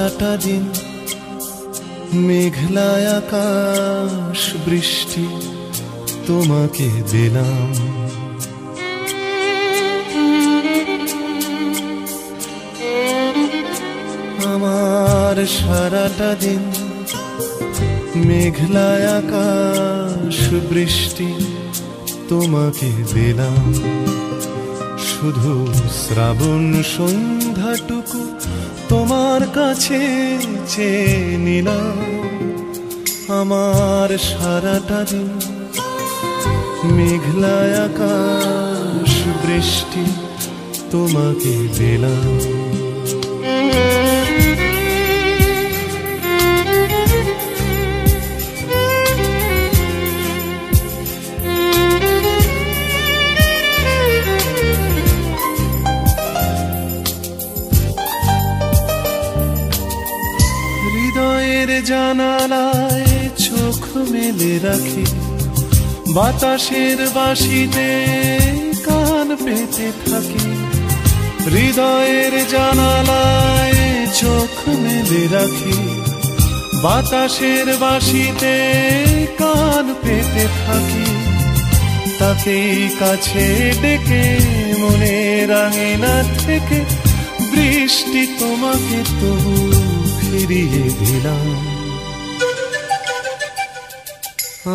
সারাটা দিন মেঘলায় আকাশ বৃষ্টি তোমাকে দিলাম। আমার সারাটা দিন মেঘলায় আকাশ বৃষ্টি তোমাকে দিলাম। শুধু শ্রাবণ সন্ধ্যাটুকু তোমার কাছে চেয়ে নিলাম। আমার সারাটা দিন মেঘলায় আকাশ বৃষ্টি তোমাকে দিলাম। হৃদয়ের জানালায় চোখ মেলে রাখি, বাতাসের বাঁশিতে কান পেতে থাকি। হৃদয়ের জানালায় চোখ মেলে রাখি, বাতাসের বাঁশিতে কান পেতে থাকি। তাকেই কাছে ডেকে মনের আঙিনা থেকে বৃষ্টি তোমাকে তবু ফিরিয়ে দিলাম।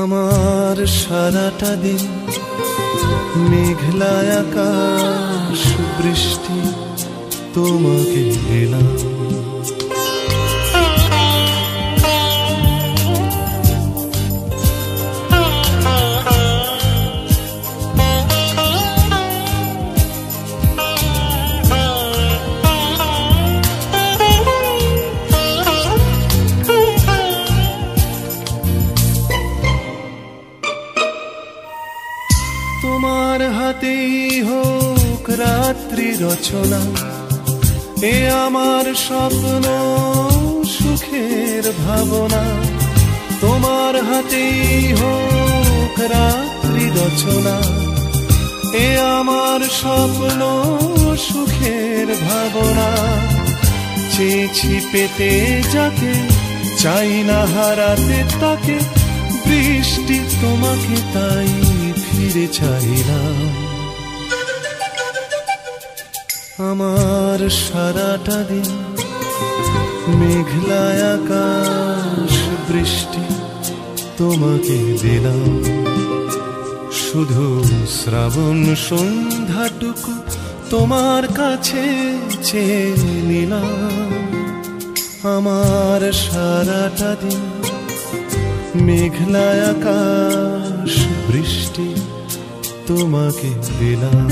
আমার সারাটা দিন মেঘলায় আকাশ বৃষ্টি তোমাকে দিলাম। তোমার হাতেই হোক রাত্রি রচনা, এ আমার স্বপ্ন সুখের ভাবনা। তোমার হাতেই হোক রাত্রি রচনা, এ আমার স্বপ্ন সুখের ভাবনা। চেয়েছি পেতে যাকে, চাই না হারাতে তাকে, বৃষ্টি তোমাকে তাই ফিরে চাইলাম। আমার সারাটা দিন মেঘলায় আকাশ বৃষ্টি তোমাকে দিলাম। শুধু শ্রাবণ সন্ধ্যাটুকু তোমার কাছে চেয়ে নিলাম। আমার সারাটা দিন মেঘলায় আকাশ বৃষ্টি তোমাকে দিলাম।